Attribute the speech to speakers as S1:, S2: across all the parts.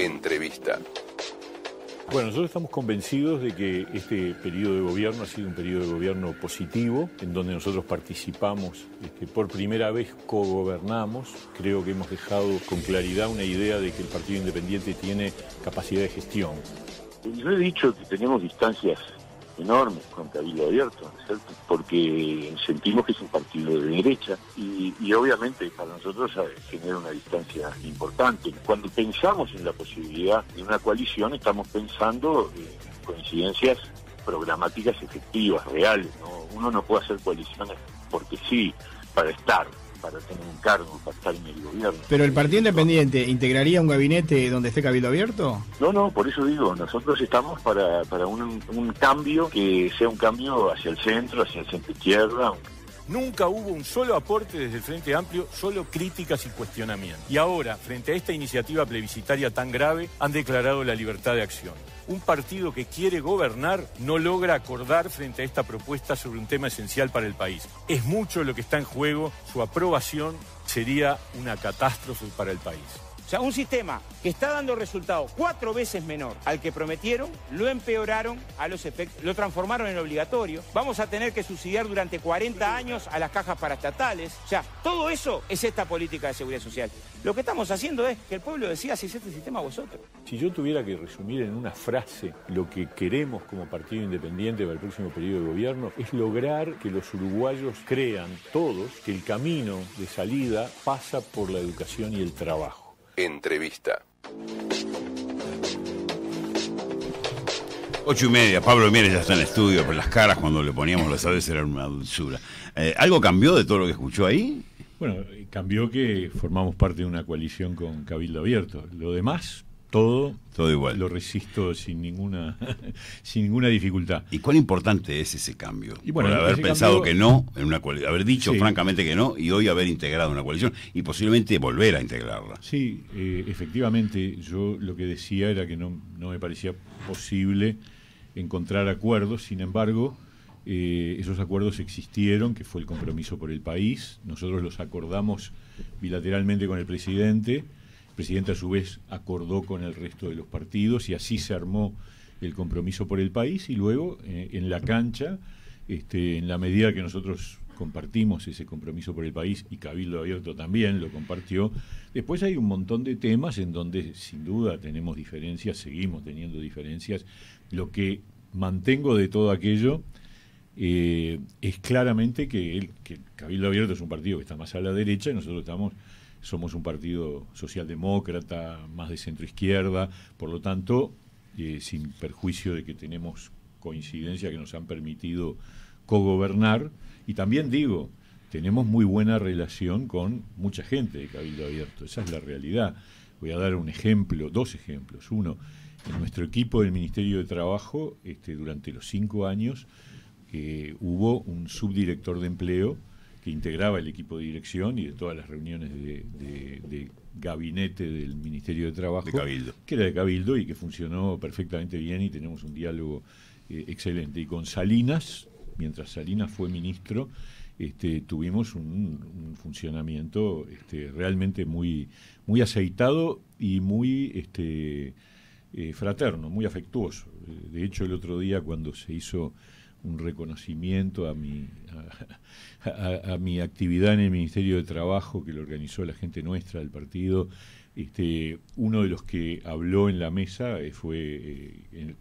S1: Entrevista.
S2: Bueno, nosotros estamos convencidos de que este periodo de gobierno ha sido un periodo de gobierno positivo, en donde nosotros participamos, por primera vez cogobernamos. Creo que hemos dejado con claridad una idea de que el Partido Independiente tiene capacidad de gestión.
S3: Yo he dicho que tenemos distancias enormes con Cabildo Abierto, ¿cierto? Porque sentimos que es un partido de derecha y obviamente para nosotros genera una distancia importante. Cuando pensamos en la posibilidad de una coalición, estamos pensando en coincidencias programáticas efectivas, reales, ¿no? Uno no puede hacer coaliciones porque sí, para tener un cargo, para estar en el gobierno.
S4: ¿Pero el Partido Independiente integraría un gabinete donde esté Cabildo Abierto?
S3: No, por eso digo, nosotros estamos para un cambio que sea un cambio hacia el centro izquierda.
S2: Nunca hubo un solo aporte desde el Frente Amplio, solo críticas y cuestionamientos. Y ahora, frente a esta iniciativa plebiscitaria tan grave, han declarado la libertad de acción. Un partido que quiere gobernar no logra acordar frente a esta propuesta sobre un tema esencial para el país. Es mucho lo que está en juego, su aprobación sería una catástrofe para el país.
S5: O sea, un sistema que está dando resultados 4 veces menor al que prometieron, lo empeoraron a los efectos, lo transformaron en obligatorio. Vamos a tener que subsidiar durante 40 años a las cajas paraestatales. O sea, todo eso es esta política de seguridad social. Lo que estamos haciendo es que el pueblo decida si es este sistema a vosotros.
S2: Si yo tuviera que resumir en una frase lo que queremos como Partido Independiente para el próximo periodo de gobierno, es lograr que los uruguayos crean todos que el camino de salida pasa por la educación y el trabajo.
S1: Entrevista.
S6: 8:30, Pablo Mieres ya está en el estudio, pero las caras cuando le poníamos los saberes eran una dulzura. ¿Algo cambió de todo lo que escuchó ahí?
S2: Bueno, cambió que formamos parte de una coalición con Cabildo Abierto. Lo demás, todo igual. Lo resisto sin ninguna dificultad.
S6: ¿Y cuán importante es ese cambio?
S2: Y bueno,
S6: por haber pensado que no, en una haber dicho francamente que no, y hoy haber integrado una coalición, y posiblemente volver a integrarla.
S2: Sí, efectivamente, yo lo que decía era que no me parecía posible encontrar acuerdos, sin embargo, esos acuerdos existieron, que fue el compromiso por el país. Nosotros los acordamos bilateralmente con el presidente. El presidente a su vez acordó con el resto de los partidos y así se armó el compromiso por el país, y luego en la cancha, en la medida que nosotros compartimos ese compromiso por el país y Cabildo Abierto también lo compartió, después hay un montón de temas en donde sin duda tenemos diferencias, seguimos teniendo diferencias. Lo que mantengo de todo aquello es claramente que Cabildo Abierto es un partido que está más a la derecha y nosotros somos un partido socialdemócrata, más de centro-izquierda, por lo tanto, sin perjuicio de que tenemos coincidencias que nos han permitido cogobernar, y también digo, tenemos muy buena relación con mucha gente de Cabildo Abierto, esa es la realidad. Voy a dar dos ejemplos. Uno, en nuestro equipo del Ministerio de Trabajo, durante los 5 años, hubo un subdirector de empleo que integraba el equipo de dirección y de todas las reuniones de gabinete del Ministerio de Trabajo,
S6: de Cabildo,
S2: que era de Cabildo y que funcionó perfectamente bien y tenemos un diálogo excelente. Y con Salinas, mientras Salinas fue ministro, tuvimos un funcionamiento realmente muy, muy aceitado y muy fraterno, muy afectuoso. De hecho, el otro día cuando se hizo un reconocimiento a mi actividad en el Ministerio de Trabajo, que lo organizó la gente nuestra del partido, uno de los que habló en la mesa fue, en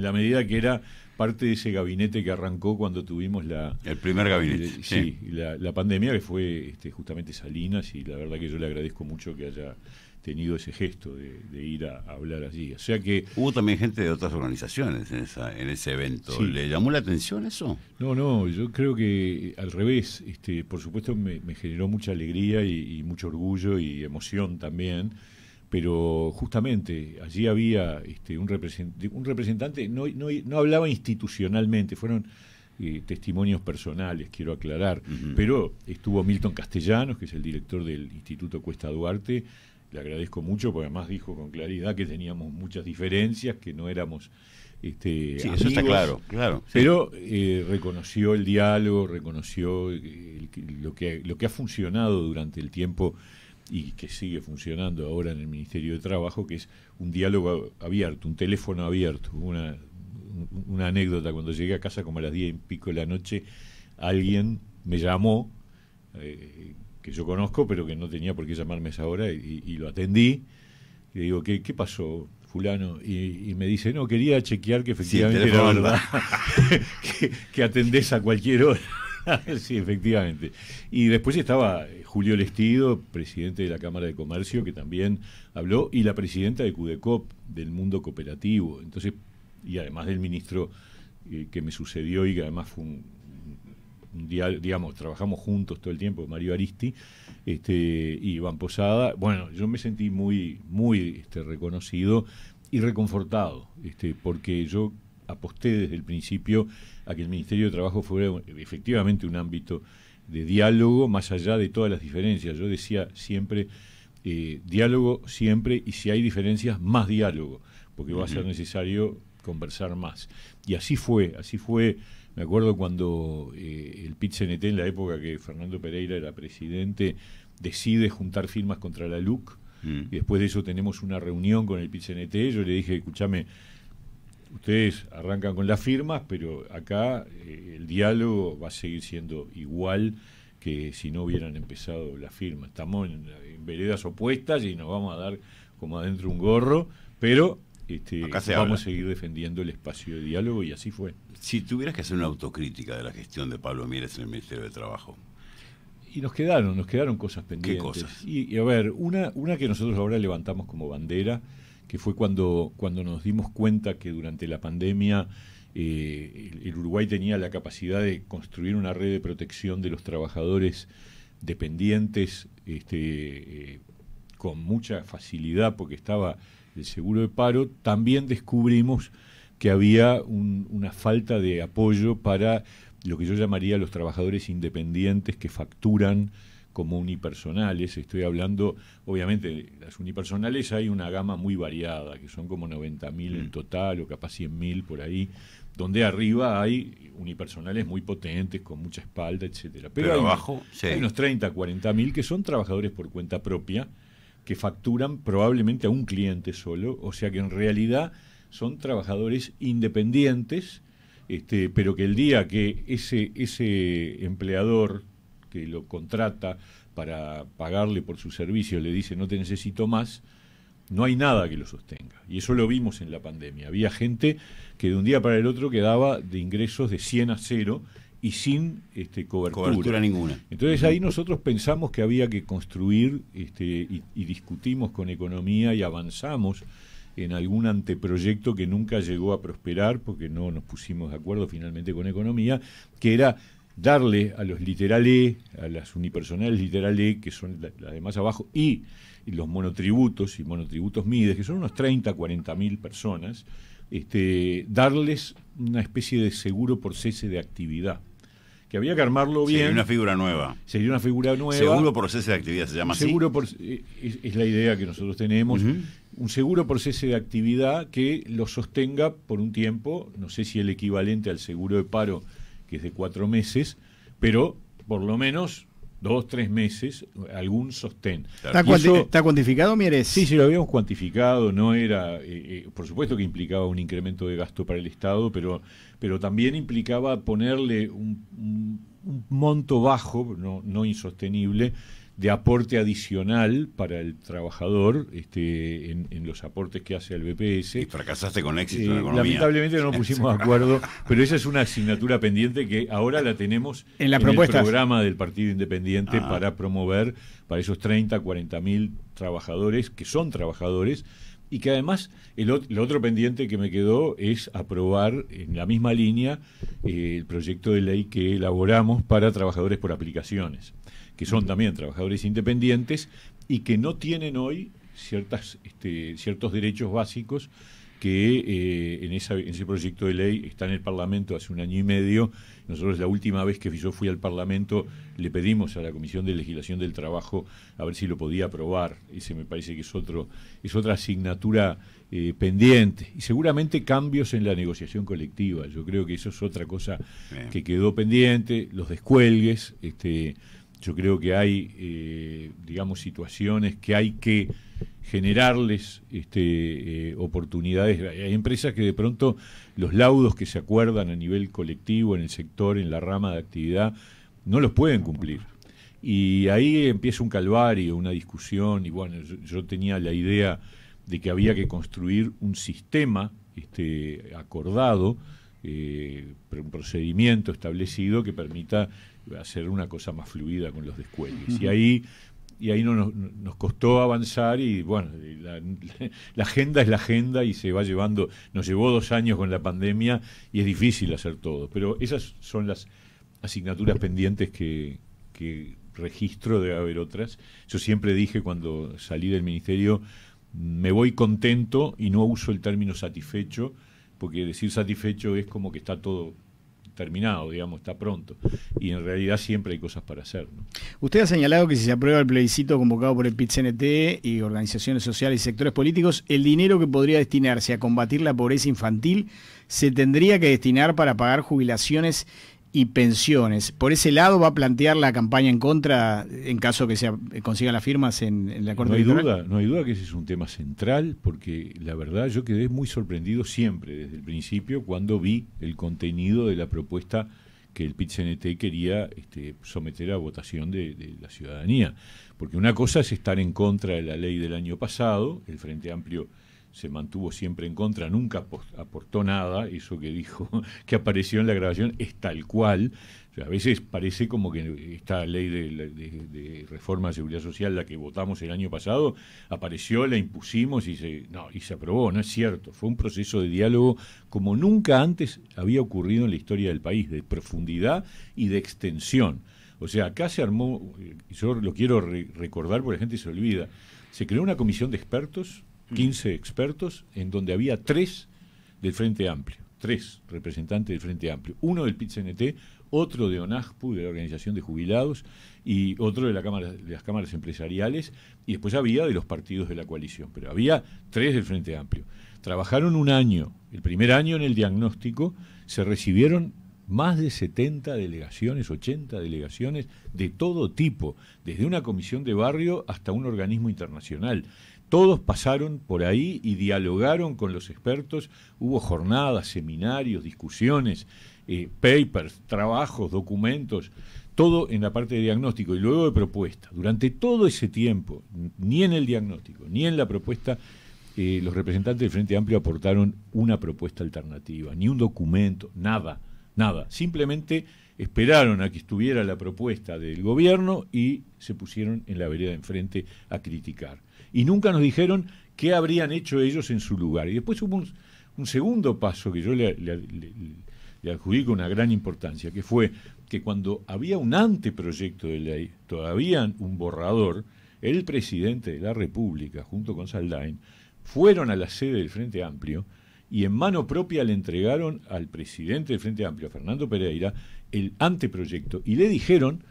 S2: la medida que era parte de ese gabinete que arrancó cuando tuvimos el
S6: primer gabinete,
S2: la pandemia, que fue justamente Salinas, y la verdad que yo le agradezco mucho que haya tenido ese gesto de ir a hablar allí. O sea que
S6: hubo también gente de otras organizaciones en ese evento. Sí. ¿Le llamó la atención eso?
S2: No, yo creo que al revés. Por supuesto me generó mucha alegría y mucho orgullo y emoción también, pero justamente allí había un representante, no hablaba institucionalmente, fueron testimonios personales, quiero aclarar, pero estuvo Milton Castellanos, que es el director del Instituto Cuesta Duarte. Le agradezco mucho porque además dijo con claridad que teníamos muchas diferencias, que no éramos
S6: sí,
S2: amigos,
S6: eso está claro.
S2: Pero reconoció el diálogo, reconoció lo que ha funcionado durante el tiempo y que sigue funcionando ahora en el Ministerio de Trabajo, que es un diálogo abierto, un teléfono abierto. Una anécdota: cuando llegué a casa como a las 10 y pico de la noche, alguien me llamó, que yo conozco, pero que no tenía por qué llamarme a esa hora, y lo atendí. Y le digo, ¿qué pasó, fulano? Y me dice, no, quería chequear que efectivamente era verdad que atendés a cualquier hora. Sí, efectivamente. Y después estaba Julio Lestido, presidente de la Cámara de Comercio, que también habló, y la presidenta de CUDECOP, del mundo cooperativo. Entonces, y además del ministro que me sucedió y que además fue un día, digamos, trabajamos juntos todo el tiempo, Mario Aristi, y Iván Posada. Bueno, yo me sentí muy reconocido y reconfortado, porque yo aposté desde el principio a que el Ministerio de Trabajo fuera efectivamente un ámbito de diálogo más allá de todas las diferencias. Yo decía siempre, diálogo siempre, y si hay diferencias, más diálogo, porque va a ser necesario conversar más. Y así fue. Me acuerdo cuando el PIT-CNT, en la época que Fernando Pereira era presidente, decide juntar firmas contra la LUC, y después de eso tenemos una reunión con el PIT-CNT. Yo le dije, escúchame, ustedes arrancan con las firmas, pero acá el diálogo va a seguir siendo igual que si no hubieran empezado las firmas. Estamos en veredas opuestas y nos vamos a dar como adentro un gorro, pero vamos a seguir defendiendo el espacio de diálogo, y así fue.
S6: Si tuvieras que hacer una autocrítica de la gestión de Pablo Mieres en el Ministerio de Trabajo.
S2: Y nos quedaron cosas pendientes.
S6: ¿Qué cosas?
S2: Y a ver, una que nosotros ahora levantamos como bandera, que fue cuando nos dimos cuenta que durante la pandemia el Uruguay tenía la capacidad de construir una red de protección de los trabajadores dependientes con mucha facilidad, porque estaba el seguro de paro. También descubrimos que había una falta de apoyo para lo que yo llamaría los trabajadores independientes que facturan como unipersonales. Estoy hablando, obviamente, las unipersonales hay una gama muy variada, que son como 90.000 en total, o capaz 100.000 por ahí, donde arriba hay unipersonales muy potentes, con mucha espalda, etcétera. Pero
S6: abajo
S2: hay unos 30, 40.000 que son trabajadores por cuenta propia, que facturan probablemente a un cliente solo, o sea que en realidad son trabajadores independientes, pero que el día que ese empleador que lo contrata para pagarle por su servicio le dice no te necesito más, no hay nada que lo sostenga. Y eso lo vimos en la pandemia. Había gente que de un día para el otro quedaba de ingresos de 100 a 0 y sin cobertura
S6: ninguna.
S2: Entonces ahí nosotros pensamos que había que construir, y discutimos con Economía y avanzamos en algún anteproyecto que nunca llegó a prosperar porque no nos pusimos de acuerdo finalmente con Economía, que era darle a los literal E, a las unipersonales literal E, que son las de más abajo, y los monotributos y monotributos MIDES, que son unos 30, 40.000 personas, darles una especie de seguro por cese de actividad, que había que armarlo bien.
S6: Sería una figura nueva.
S2: Seguro
S6: por cese de actividad se llama
S2: seguro
S6: así.
S2: Es la idea que nosotros tenemos. Un seguro por cese de actividad que lo sostenga por un tiempo, no sé si el equivalente al seguro de paro, que es de 4 meses, pero por lo menos 2, 3 meses, algún sostén.
S4: ¿Está cuantificado, Mieres?
S2: Sí, lo habíamos cuantificado. No era, por supuesto que implicaba un incremento de gasto para el Estado, pero también implicaba ponerle un monto bajo, no insostenible, de aporte adicional para el trabajador en los aportes que hace al BPS.
S6: Y fracasaste con éxito en Economía.
S2: Lamentablemente no nos pusimos de acuerdo, pero esa es una asignatura pendiente que ahora la tenemos
S4: en el
S2: programa del Partido Independiente para promover para esos 30, 40.000 trabajadores, que son trabajadores, y que además el otro pendiente que me quedó es aprobar en la misma línea el proyecto de ley que elaboramos para trabajadores por aplicaciones, que son también trabajadores independientes y que no tienen hoy ciertos derechos básicos que en ese proyecto de ley está en el Parlamento hace 1 año y medio. Nosotros la última vez que yo fui al Parlamento le pedimos a la Comisión de Legislación del Trabajo a ver si lo podía aprobar. Ese me parece que es otra asignatura pendiente. Y seguramente cambios en la negociación colectiva. Yo creo que eso es otra cosa que quedó pendiente. Los descuelgues, Yo creo que hay, digamos, situaciones que hay que generarles oportunidades. Hay empresas que de pronto los laudos que se acuerdan a nivel colectivo, en el sector, en la rama de actividad, no los pueden cumplir. Y ahí empieza un calvario, una discusión, y bueno, yo tenía la idea de que había que construir un sistema acordado, un procedimiento establecido que permita hacer una cosa más fluida con los descuelgues. Y ahí nos costó avanzar, y bueno, la agenda es la agenda y se va llevando. Nos llevó 2 años con la pandemia y es difícil hacer todo, pero esas son las asignaturas pendientes que registro. Debe haber otras. Yo siempre dije cuando salí del ministerio, me voy contento, y no uso el término satisfecho, porque decir satisfecho es como que está todo terminado, digamos, está pronto, y en realidad siempre hay cosas para hacer, ¿no?
S4: Usted ha señalado que si se aprueba el plebiscito convocado por el PIT-CNT y organizaciones sociales y sectores políticos, el dinero que podría destinarse a combatir la pobreza infantil se tendría que destinar para pagar jubilaciones y pensiones. ¿Por ese lado va a plantear la campaña en contra en caso que se consigan las firmas en la Corte Electoral?
S2: No hay duda que ese es un tema central, porque la verdad yo quedé muy sorprendido siempre, desde el principio, cuando vi el contenido de la propuesta que el PIT-CNT quería someter a votación de la ciudadanía. Porque una cosa es estar en contra de la ley del año pasado. El Frente Amplio se mantuvo siempre en contra, nunca aportó nada. Eso que dijo, que apareció en la grabación, es tal cual. O sea, a veces parece como que esta ley de reforma de seguridad social, la que votamos el año pasado, apareció, la impusimos y se aprobó. No es cierto. Fue un proceso de diálogo como nunca antes había ocurrido en la historia del país, de profundidad y de extensión. O sea, acá se armó, yo lo quiero recordar porque la gente se olvida, se creó una comisión de expertos, 15 expertos, en donde había 3 del Frente Amplio, 3 representantes del Frente Amplio, uno del PIT-CNT, otro de ONAJPU, de la Organización de Jubilados, y otro de las cámaras empresariales, y después había de los partidos de la coalición, pero había 3 del Frente Amplio. Trabajaron un año, el primer año en el diagnóstico, se recibieron más de 70 delegaciones, 80 delegaciones de todo tipo, desde una comisión de barrio hasta un organismo internacional. Todos pasaron por ahí y dialogaron con los expertos. Hubo jornadas, seminarios, discusiones, papers, trabajos, documentos, todo en la parte de diagnóstico y luego de propuesta. Durante todo ese tiempo, ni en el diagnóstico ni en la propuesta, los representantes del Frente Amplio aportaron una propuesta alternativa, ni un documento, nada. Simplemente esperaron a que estuviera la propuesta del gobierno y se pusieron en la vereda de enfrente a criticar. Y nunca nos dijeron qué habrían hecho ellos en su lugar. Y después hubo un segundo paso que yo le adjudico una gran importancia, que fue que cuando había un anteproyecto de ley, todavía un borrador, el presidente de la República, junto con Saldain, fueron a la sede del Frente Amplio y en mano propia le entregaron al presidente del Frente Amplio, a Fernando Pereira, el anteproyecto, y le dijeron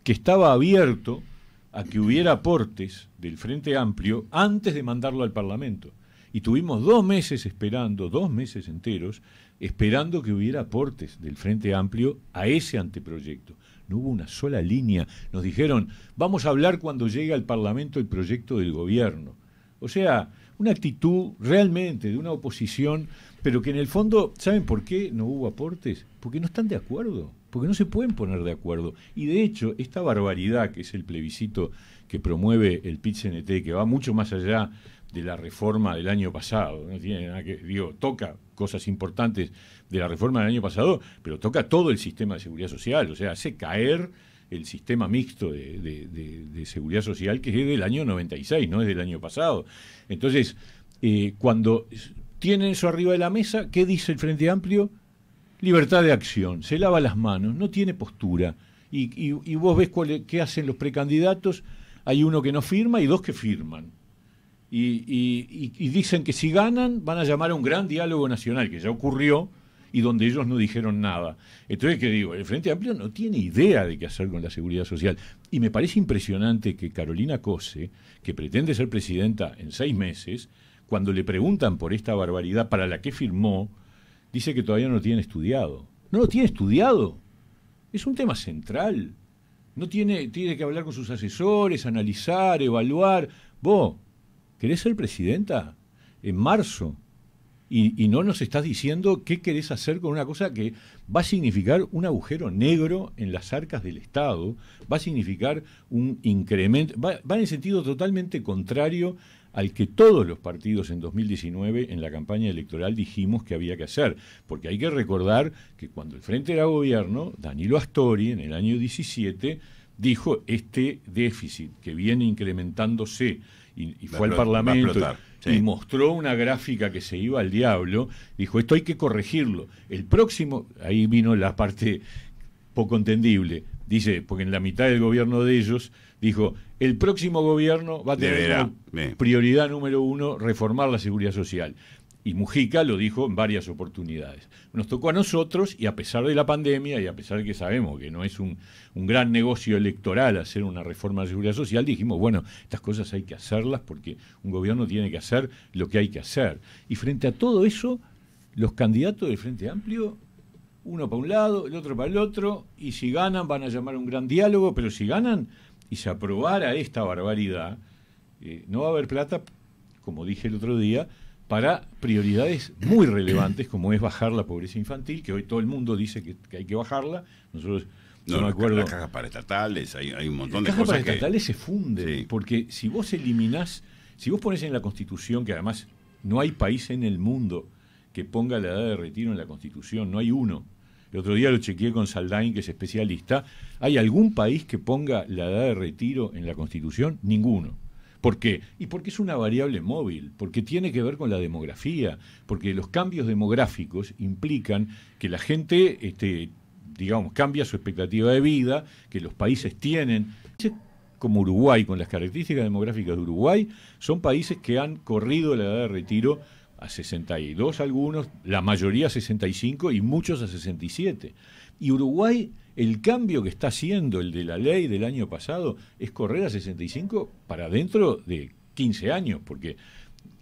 S2: que estaba abierto a que hubiera aportes del Frente Amplio antes de mandarlo al Parlamento. Y tuvimos 2 meses esperando, 2 meses enteros, esperando que hubiera aportes del Frente Amplio a ese anteproyecto. No hubo una sola línea. Nos dijeron, vamos a hablar cuando llegue al Parlamento el proyecto del gobierno. O sea, una actitud realmente de una oposición, pero que en el fondo, ¿saben por qué no hubo aportes? Porque no están de acuerdo, porque no se pueden poner de acuerdo. Y de hecho, esta barbaridad que es el plebiscito que promueve el PIT-CNT, que va mucho más allá de la reforma del año pasado, no tiene nada que, toca cosas importantes de la reforma del año pasado, pero toca todo el sistema de seguridad social, o sea, hace caer el sistema mixto de seguridad social, que es del año 96, no es del año pasado. Entonces, cuando tienen eso arriba de la mesa, ¿qué dice el Frente Amplio? Libertad de acción, se lava las manos, no tiene postura. Y vos ves qué hacen los precandidatos, hay uno que no firma y 2 que firman. Y dicen que si ganan van a llamar a un gran diálogo nacional, que ya ocurrió, y donde ellos no dijeron nada. Entonces, ¿qué digo? El Frente Amplio no tiene idea de qué hacer con la seguridad social. Y me parece impresionante que Carolina Cose, que pretende ser presidenta en 6 meses, cuando le preguntan por esta barbaridad para la que firmó, dice que todavía no lo tiene estudiado. ¿No lo tiene estudiado? Es un tema central. No tiene que hablar con sus asesores, analizar, evaluar. Vos, ¿querés ser presidenta? En marzo. Y no nos estás diciendo qué querés hacer con una cosa que va a significar un agujero negro en las arcas del Estado, va a significar un incremento, va en el sentido totalmente contrario al que todos los partidos en 2019 en la campaña electoral dijimos que había que hacer. Porque hay que recordar que cuando el Frente era gobierno, Danilo Astori en el año 17 dijo este déficit que viene incrementándose y fue al Parlamento y mostró una gráfica que se iba al diablo, dijo esto hay que corregirlo. El próximo, ahí vino la parte poco entendible, dice, porque en la mitad del gobierno de ellos dijo, el próximo gobierno va a tener como prioridad número 1 reformar la seguridad social. Y Mujica lo dijo en varias oportunidades. Nos tocó a nosotros, y a pesar de la pandemia, y a pesar de que sabemos que no es un gran negocio electoral hacer una reforma de la seguridad social, dijimos, bueno, estas cosas hay que hacerlas porque un gobierno tiene que hacer lo que hay que hacer. Y frente a todo eso, los candidatos del Frente Amplio, uno para un lado, el otro para el otro, y si ganan van a llamar a un gran diálogo, pero si ganan y se aprobara esta barbaridad, no va a haber plata, como dije el otro día, para prioridades muy relevantes como es bajar la pobreza infantil, que hoy todo el mundo dice que hay que bajarla. Nosotros,
S6: no me acuerdo. Las cajas paraestatales, hay un montón de cosas. Las cajas
S2: paraestatales se funden, porque si vos eliminás, si vos pones en la Constitución, que además no hay país en el mundo que ponga la edad de retiro en la Constitución, no hay uno. El otro día lo chequeé con Saldain, que es especialista. ¿Hay algún país que ponga la edad de retiro en la Constitución? Ninguno. ¿Por qué? Y porque es una variable móvil, porque tiene que ver con la demografía, porque los cambios demográficos implican que la gente, digamos, cambia su expectativa de vida, que los países tienen, como Uruguay, con las características demográficas de Uruguay, son países que han corrido la edad de retiro a 62 algunos, la mayoría a 65 y muchos a 67. Y Uruguay, el cambio que está haciendo, el de la ley del año pasado, es correr a 65 para dentro de 15 años, porque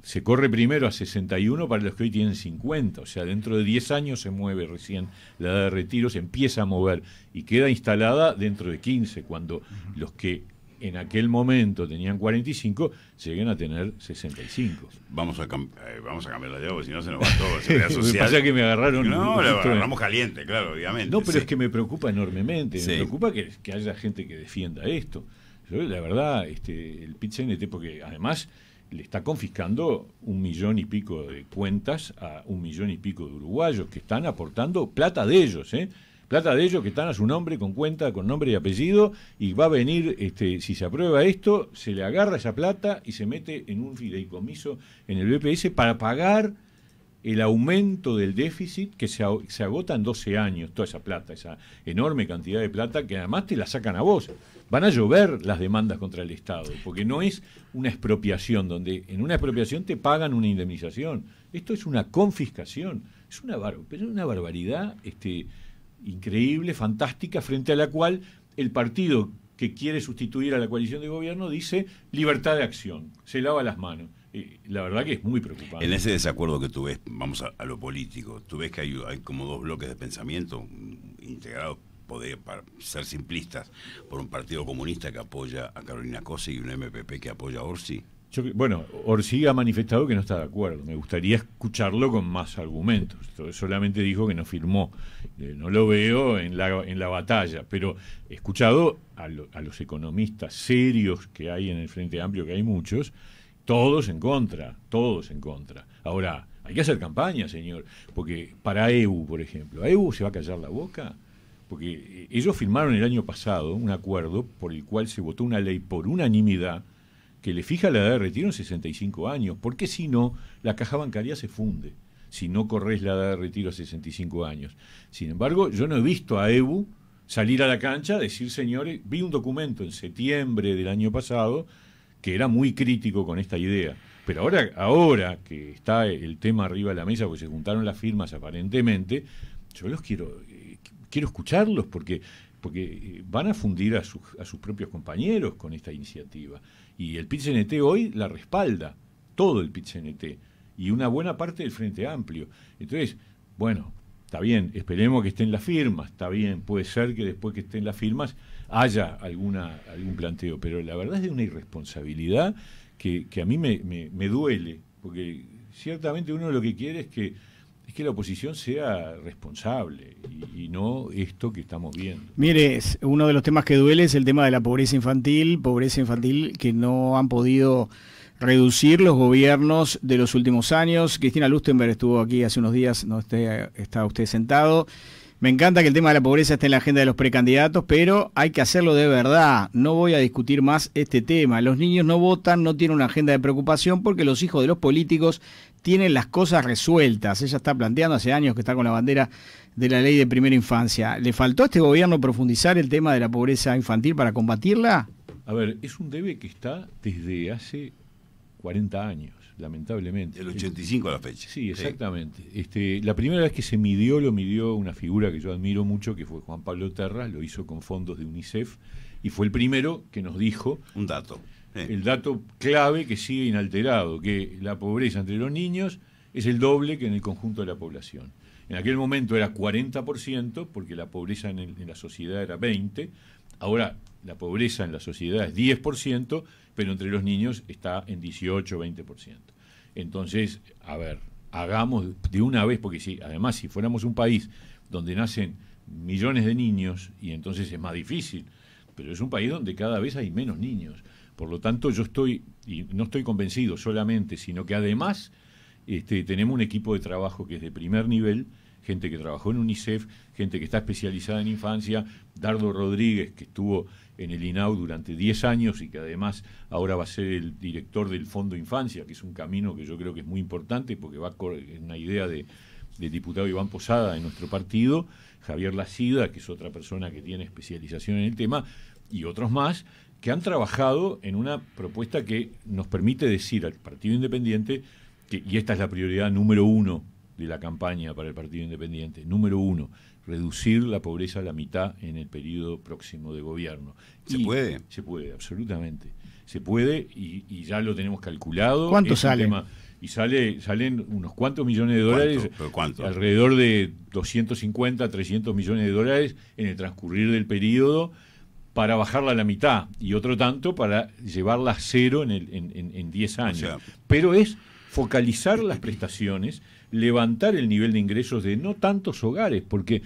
S2: se corre primero a 61 para los que hoy tienen 50, o sea, dentro de 10 años se mueve recién la edad de retiro, se empieza a mover y queda instalada dentro de 15, cuando los que en aquel momento tenían 45, lleguen a tener 65.
S6: Vamos a cambiar la idea, porque si no se nos va todo. Seguridad social.
S2: Lo que pasa es que me agarraron...
S6: No, lo agarramos caliente, claro, obviamente.
S2: No, pero es que me preocupa enormemente. Me preocupa que haya gente que defienda esto. Yo, la verdad, el PIT-CNT, porque además le está confiscando 1 millón y pico de cuentas a 1 millón y pico de uruguayos que están aportando plata de ellos, plata de ellos que están a su nombre, con cuenta, con nombre y apellido, y va a venir, si se aprueba esto, se le agarra esa plata y se mete en un fideicomiso en el BPS para pagar el aumento del déficit que se agota en 12 años, toda esa plata, esa enorme cantidad de plata que además te la sacan a vos. Van a llover las demandas contra el Estado, porque no es una expropiación, donde en una expropiación te pagan una indemnización. Esto es una confiscación, es una barbaridad, increíble, fantástica, frente a la cual el partido que quiere sustituir a la coalición de gobierno dice libertad de acción, se lava las manos. La verdad que es muy preocupante.
S6: En ese desacuerdo que tú ves, vamos a lo político, tú ves que hay como dos bloques de pensamiento integrados, para ser simplistas, por un partido comunista que apoya a Carolina Cose y un MPP que apoya a Orsi.
S2: Bueno, Orsi ha manifestado que no está de acuerdo. Me gustaría escucharlo con más argumentos. Solamente dijo que no firmó. No lo veo en la batalla, pero he escuchado a los economistas serios que hay en el Frente Amplio, que hay muchos, todos en contra. Ahora, hay que hacer campaña, señor, porque para EU, por ejemplo, ¿a EU se va a callar la boca? Porque ellos firmaron el año pasado un acuerdo por el cual se votó una ley por unanimidad que le fija la edad de retiro en 65 años, porque si no, la caja bancaria se funde, si no corres la edad de retiro a 65 años. Sin embargo, yo no he visto a EBU salir a la cancha, decir, señores, vi un documento en septiembre del año pasado que era muy crítico con esta idea. Pero ahora que está el tema arriba de la mesa, porque se juntaron las firmas aparentemente, yo los quiero escucharlos, porque van a fundir a sus propios compañeros con esta iniciativa. Y el PIT-CNT hoy la respalda, todo el PIT-CNT, y una buena parte del Frente Amplio. Entonces, bueno, está bien, esperemos que estén las firmas, está bien, puede ser que después que estén las firmas haya algún planteo, pero la verdad es de una irresponsabilidad que a mí me duele, porque ciertamente uno lo que quiere es que la oposición sea responsable y no esto que estamos viendo.
S4: Mire, uno de los temas que duele es el tema de la pobreza infantil que no han podido reducir los gobiernos de los últimos años. Cristina Lustenberg estuvo aquí hace unos días, no está usted sentado. Me encanta que el tema de la pobreza esté en la agenda de los precandidatos, pero hay que hacerlo de verdad. No voy a discutir más este tema. Los niños no votan, no tienen una agenda de preocupación porque los hijos de los políticos tienen las cosas resueltas. Ella está planteando hace años que está con la bandera de la ley de primera infancia. ¿Le faltó a este gobierno profundizar el tema de la pobreza infantil para combatirla?
S2: A ver, es un debe que está desde hace 40 años, lamentablemente.
S6: Del 85 a la fecha.
S2: Sí, exactamente. Sí. La primera vez que se lo midió una figura que yo admiro mucho, que fue Juan Pablo Terras, lo hizo con fondos de UNICEF, y fue el primero que nos dijo...
S6: Un dato.
S2: El dato clave que sigue inalterado, que la pobreza entre los niños es el doble que en el conjunto de la población. En aquel momento era 40%, porque la pobreza en la sociedad era 20%, ahora la pobreza en la sociedad es 10%, pero entre los niños está en 18-20%. Entonces, a ver, hagamos de una vez, porque además si fuéramos un país donde nacen millones de niños, y entonces es más difícil, pero es un país donde cada vez hay menos niños. Por lo tanto, y no estoy convencido solamente, sino que además tenemos un equipo de trabajo que es de primer nivel, gente que trabajó en UNICEF, gente que está especializada en infancia, Dardo Rodríguez, que estuvo en el INAU durante 10 años y que además ahora va a ser el director del Fondo Infancia, que es un camino que yo creo que es muy importante porque va en una idea del diputado Iván Posada de nuestro partido, Javier Lacida, que es otra persona que tiene especialización en el tema, y otros más, que han trabajado en una propuesta que nos permite decir al Partido Independiente, y esta es la prioridad número 1 de la campaña para el Partido Independiente, número 1, reducir la pobreza a la mitad en el periodo próximo de gobierno.
S6: ¿Se puede?
S2: Se puede, absolutamente. Se puede y ya lo tenemos calculado.
S4: ¿Cuánto sale?
S2: Y salen unos cuantos millones de dólares.
S6: ¿Cuánto?
S2: Alrededor de 250, 300 millones de dólares en el transcurrir del periodo, para bajarla a la mitad y otro tanto para llevarla a cero en 10 años. O sea, pero es focalizar las prestaciones, levantar el nivel de ingresos de no tantos hogares, porque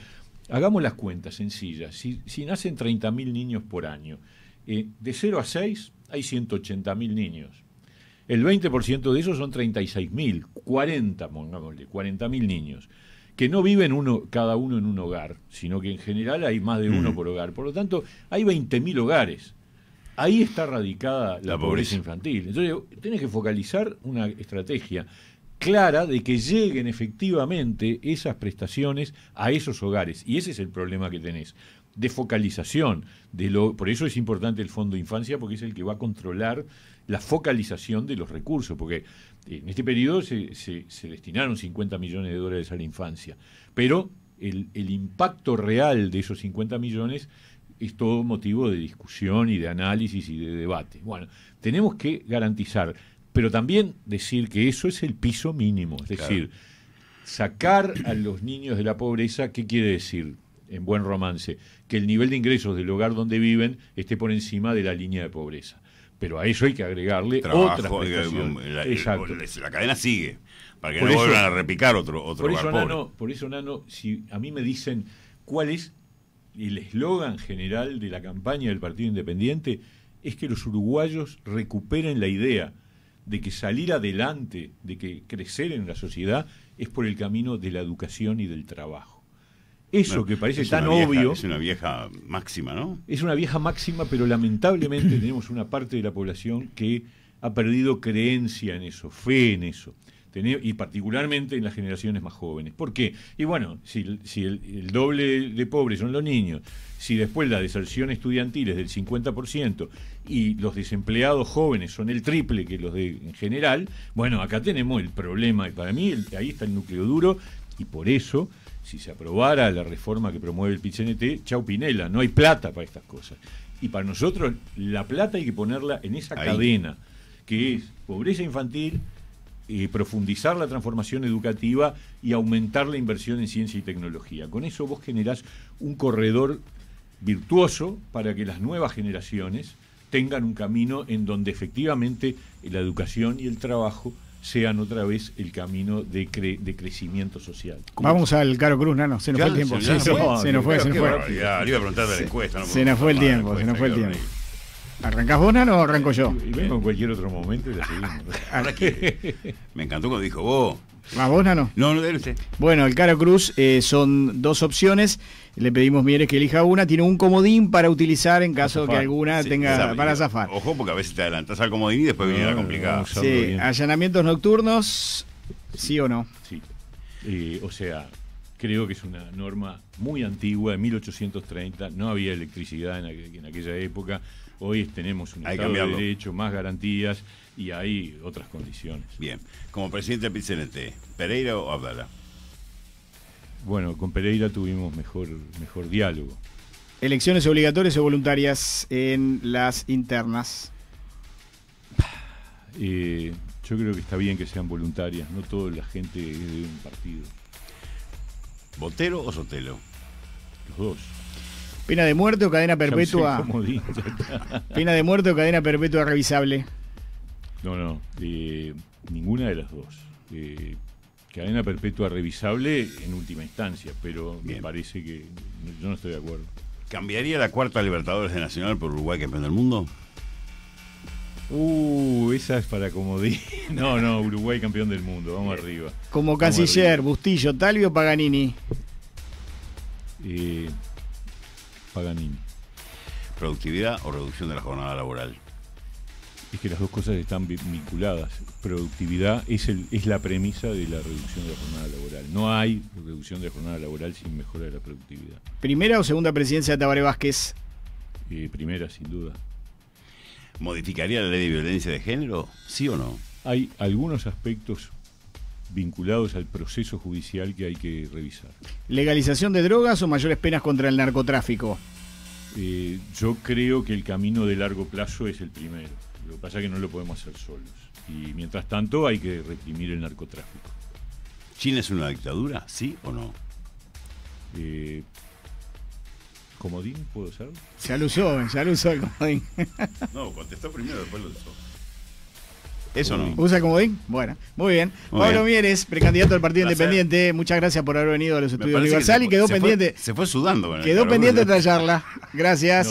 S2: hagamos las cuentas sencillas. Si nacen 30.000 niños por año, de 0 a 6 hay 180.000 niños. El 20% de esos son 36.000, 40.000 niños, que no viven cada uno en un hogar, sino que en general hay más de uno por hogar. Por lo tanto, hay 20.000 hogares. Ahí está radicada la pobreza infantil. Entonces, tenés que focalizar una estrategia clara de que lleguen efectivamente esas prestaciones a esos hogares. Y ese es el problema que tenés, de focalización. Por eso es importante el Fondo Infancia, porque es el que va a controlar la focalización de los recursos, porque en este periodo se destinaron 50 millones de dólares a la infancia, pero el impacto real de esos 50 millones es todo motivo de discusión y de análisis y de debate. Bueno, tenemos que garantizar, pero también decir que eso es el piso mínimo, es decir, sacar a los niños de la pobreza. ¿Qué quiere decir en buen romance? Que el nivel de ingresos del hogar donde viven esté por encima de la línea de pobreza. Pero a eso hay que agregarle otras prestaciones.
S6: La cadena sigue, para que no vuelvan a repicar otro hogar pobre.
S2: Por eso, Nano, si a mí me dicen cuál es el eslogan general de la campaña del Partido Independiente, es que los uruguayos recuperen la idea de que salir adelante, de que crecer en la sociedad es por el camino de la educación y del trabajo. Eso que parece tan obvio.
S6: Es una vieja máxima, ¿no?
S2: Es una vieja máxima, pero lamentablemente tenemos una parte de la población que ha perdido creencia en eso, fe en eso. Y particularmente en las generaciones más jóvenes. ¿Por qué? Y bueno, si el doble de pobres son los niños, si después la deserción estudiantil es del 50% y los desempleados jóvenes son el triple que los en general, bueno, acá tenemos el problema. Y para mí ahí está el núcleo duro, y por eso, si se aprobara la reforma que promueve el PIT-CNT, chau Pinela, no hay plata para estas cosas. Y para nosotros la plata hay que ponerla en esa cadena, que es pobreza infantil, profundizar la transformación educativa y aumentar la inversión en ciencia y tecnología. Con eso vos generás un corredor virtuoso para que las nuevas generaciones tengan un camino en donde efectivamente la educación y el trabajo sean otra vez el camino de crecimiento social.
S4: Vamos al Caro Cruz, Nano, se nos fue el tiempo.
S6: Se nos fue.
S4: Se nos fue.
S6: Le iba a preguntar de la encuesta.
S4: Se nos fue el tiempo, se nos fue el tiempo. ¿Arrancás vos, Nano, o arranco yo?
S2: Y vengo en cualquier otro momento y la seguimos.
S6: Me encantó cuando dijo vos.
S4: ¿Más vos, Nano?
S6: No, debe usted.
S4: Bueno, el Caro Cruz son 2 opciones. Le pedimos, Mieres, que elija una. Tiene un comodín para utilizar en caso de que alguna tenga para zafar.
S6: Ojo, porque a veces te adelantás al comodín y después viene la complicada.
S4: Sí, allanamientos nocturnos, ¿sí o no?
S2: Sí. O sea, creo que es una norma muy antigua, de 1830. No había electricidad en aquella época. Hoy tenemos un Estado de Derecho, más garantías y hay otras condiciones.
S6: Bien. Como presidente del PIT-CNT, ¿Pereira o Abdala?
S2: Bueno, con Pereira tuvimos mejor diálogo.
S4: ¿Elecciones obligatorias o voluntarias en las internas?
S2: Yo creo que está bien que sean voluntarias, no toda la gente es de un partido.
S6: ¿Botero o Sotelo?
S2: Los dos.
S4: ¿Pena de muerte o cadena perpetua? ¿Pena de muerte o cadena perpetua revisable?
S2: No, ninguna de las dos. Cadena perpetua revisable en última instancia, pero
S6: bien.
S2: Me parece que yo no estoy de acuerdo.
S6: ¿Cambiaría la 4ª Libertadores de Nacional por Uruguay campeón del mundo?
S2: Esa es para comodín. No, Uruguay campeón del mundo, vamos arriba.
S4: Como canciller, Bustillo, Talvi o Paganini.
S2: Paganini.
S6: ¿Productividad o reducción de la jornada laboral?
S2: Es que las dos cosas están vinculadas. Productividad es la premisa de la reducción de la jornada laboral. No hay reducción de la jornada laboral sin mejora de la productividad.
S4: ¿Primera o segunda presidencia de Tabaré Vázquez?
S2: Primera, sin duda.
S6: ¿Modificaría la ley de violencia de género? ¿Sí o no?
S2: Hay algunos aspectos vinculados al proceso judicial que hay que revisar.
S4: ¿Legalización de drogas o mayores penas contra el narcotráfico?
S2: Yo creo que el camino de largo plazo es el primero. Lo que pasa es que no lo podemos hacer solos. Y mientras tanto hay que reprimir el narcotráfico.
S6: ¿China es una dictadura? ¿Sí o no?
S2: ¿Comodín puedo usar?
S4: Ya lo usó el comodín.
S6: No, contestó primero, después lo usó. ¿Eso no?
S4: ¿Usa comodín? Bueno, muy bien. Pablo Mieres, precandidato del Partido Independiente, muchas gracias por haber venido a los estudios Universal y quedó pendiente.
S6: Se fue sudando.
S4: Quedó pendiente otra charla. Gracias.